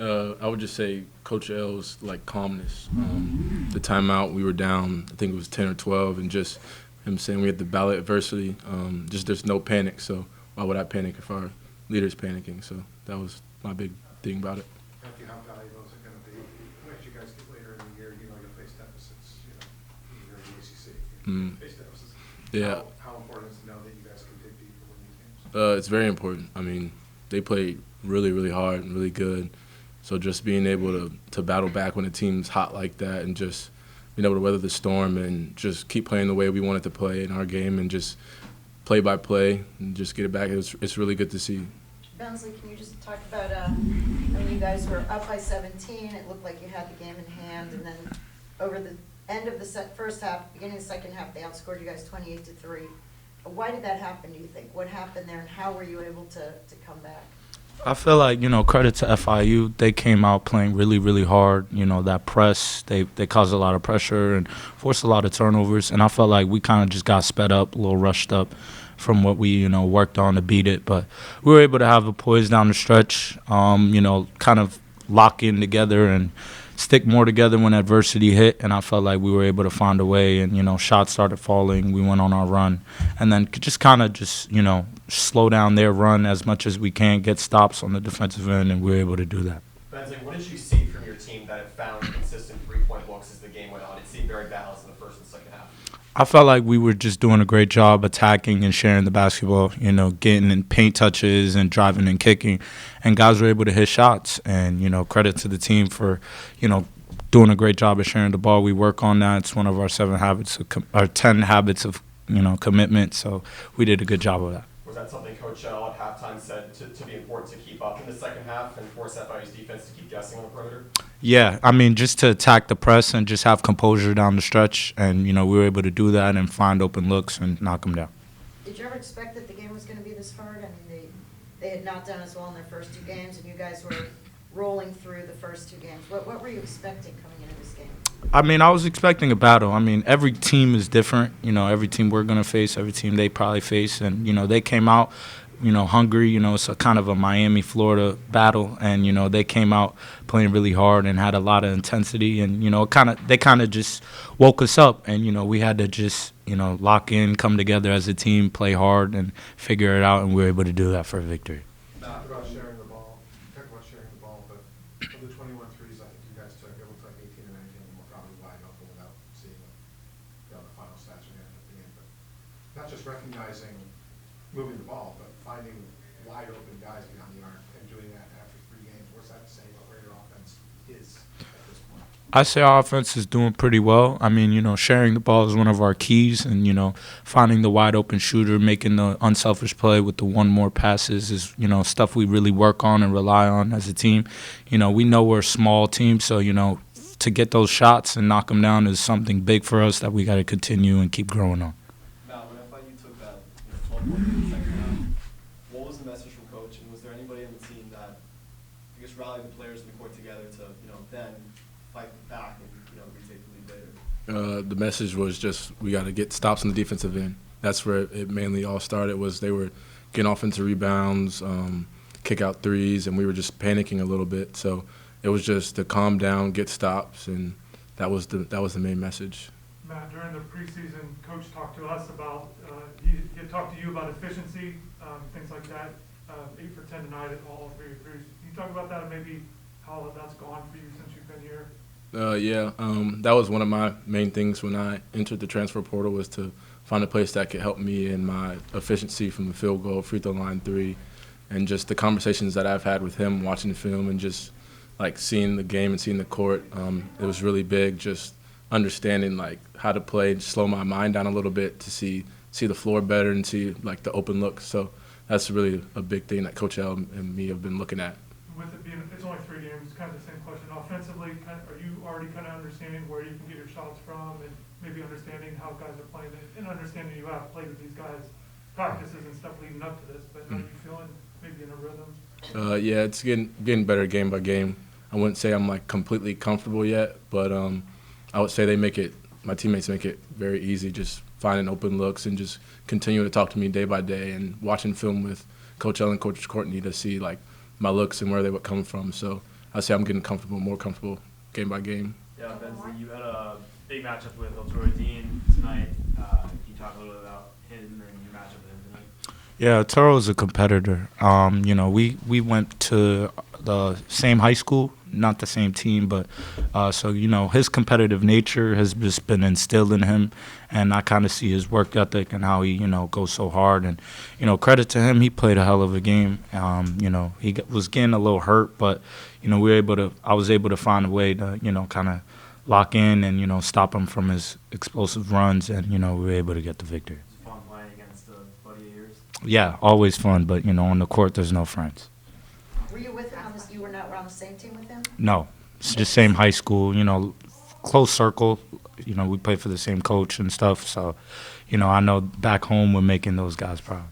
I would just say Coach L's like calmness. The timeout, we were down, I think it was 10 or 12, and just him saying we had to battle adversity. Just there's no panic, so why would I panic if our leader's panicking? So that was my big thing about it. Matthew, how valuable is it going to be as you guys get later in the year? You know, you'll face deficits. You know, you're in the ACC. You face deficits. Yeah. How important is it to know that you guys can dig deep to win these games? It's very important. I mean, they played really, really hard and really good. So just being able to battle back when a team's hot like that and just being able to weather the storm and just keep playing the way we wanted to play in our game and just play by play and just get it back, it's really good to see. Bensley, can you just talk about, I mean, you guys were up by 17. It looked like you had the game in hand, and then over the end of the first half, beginning of the second half, they outscored you guys 28-3. Why did that happen, do you think? What happened there, and how were you able to come back? I feel like, credit to FIU. They came out playing really, really hard. That press, they caused a lot of pressure and forced a lot of turnovers. And I felt like we kind of just got sped up, a little rushed up from what we, worked on to beat it. But we were able to have a poise down the stretch, kind of lock in together and stick more together when adversity hit, and I felt like we were able to find a way, and shots started falling. We went on our run, and then just slow down their run as much as we can, get stops on the defensive end, and we were able to do that. Bensley, what did you see from your team that it found consistent three-point looks as the game went on? It seemed very balanced in the first and second half. I felt like we were just doing a great job attacking and sharing the basketball, getting in paint touches and driving and kicking. And guys were able to hit shots. And, credit to the team for, doing a great job of sharing the ball. We work on that. It's one of our 10 habits of, commitment. So we did a good job of that. Was that something Coach L at halftime said to be important to keep up in the second half and force FIU's defense to keep guessing on the perimeter? Yeah, I mean, just to attack the press and just have composure down the stretch. And, we were able to do that and find open looks and knock them down. Did you ever expect that the game was going to be this hard? I mean, they had not done as well in their first two games, and you guys were rolling through the first two games. What were you expecting coming into this game? I mean, I was expecting a battle. I mean, every team is different. Every team we're going to face, every team they probably face. And, they came out, hungry. It's a kind of a Miami-Florida battle. And, they came out playing really hard and had a lot of intensity. And, they kind of just woke us up. And, we had to just, lock in, come together as a team, play hard, and figure it out. And we were able to do that for a victory. Talk about sharing the ball. But of the 21 threes, I think you guys took, it looked like 18 and 19 were probably wide open without seeing the final stats at the end. But not just recognizing moving the ball, but finding wide open guys behind the arc and doing that after 3 games. What's that saying about where your offense is at this point? I say our offense is doing pretty well. I mean, sharing the ball is one of our keys, and, finding the wide open shooter, making the unselfish play with the one more passes is, stuff we really work on and rely on as a team. We know we're a small team, so, to get those shots and knock them down is something big for us that we got to continue and keep growing on. Matt, when FIU took that 12 point in the second half, what was the message from Coach, and was there anybody on the team that, I guess, rallied the players in the court together to, then fight back and, retake the lead later? The message was just we got to get stops on the defensive end. That's where it mainly all started. Was they were getting offensive rebounds, kick out threes, and we were just panicking a little bit. So it was just to calm down, get stops, and that was the main message. Matt, during the preseason, Coach talked to us about he had talked to you about efficiency, things like that. 8 for 10 tonight at all 3 threes. Can you talk about that and maybe how that's gone for you since you've been here? Yeah, that was one of my main things when I entered the transfer portal, was to find a place that could help me in my efficiency from the field goal, free throw line, 3, and just the conversations that I've had with him watching the film and just like seeing the game and seeing the court. It was really big, just understanding like how to play and slow my mind down a little bit to see the floor better and see like the open looks. So that's really a big thing that Coach L and me have been looking at. With it being, it's only 3 games, kind of the same question. Offensively, are you already kind of understanding where you can get your shots from, and maybe understanding how guys are playing it, and understanding you have played with these guys, practices and stuff leading up to this, but how are you feeling maybe in a rhythm? Yeah, it's getting better game by game. I wouldn't say I'm like completely comfortable yet, but I would say my teammates make it very easy, just finding open looks and just continuing to talk to me day by day and watching film with Coach L and Coach Courtney to see like my looks and where they would come from. So I say I'm getting more comfortable game by game. Yeah, Bensley, you had a big matchup with Eltoro Dean tonight. Can you talk a little bit about him and your matchup with him tonight? Yeah, Turo's a competitor. You know, we went to the same high school, not the same team, but so you know, his competitive nature has just been instilled in him, and I kind of see his work ethic and how he goes so hard. And you know, credit to him, he played a hell of a game. You know, he was getting a little hurt, but you know, I was able to find a way to kind of lock in and stop him from his explosive runs, and we were able to get the victory. It's fun playing against a buddy of yours. Yeah, always fun, but on the court there's no friends. Were you with him you were not on the same team with him? No, it's the same high school, close circle. We play for the same coach and stuff, so I know back home we're making those guys proud.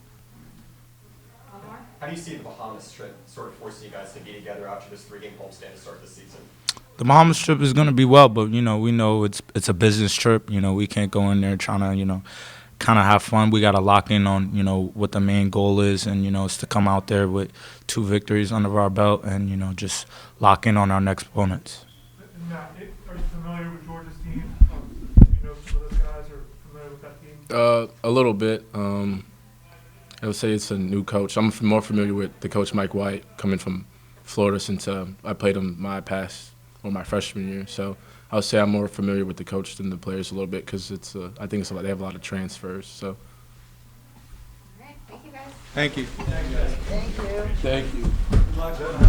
How do you see the Bahamas trip sort of forcing you guys to be together after this 3-game homestand to start the season? The Bahamas trip is going to be well, but we know it's a business trip. We can't go in there trying to kind of have fun. We got to lock in on what the main goal is, and it's to come out there with 2 victories under our belt, and just lock in on our next opponents. And Matt, are you familiar with Georgia's team? Do you know some of those guys or familiar with that team? A little bit. I would say it's a new coach. I'm more familiar with the coach Mike White, coming from Florida since I played him my freshman year. So I would say I'm more familiar with the coach than the players a little bit, because I think they have a lot of transfers. So. All right, thank you guys. Thank you. Thank you. Thank you. Good luck.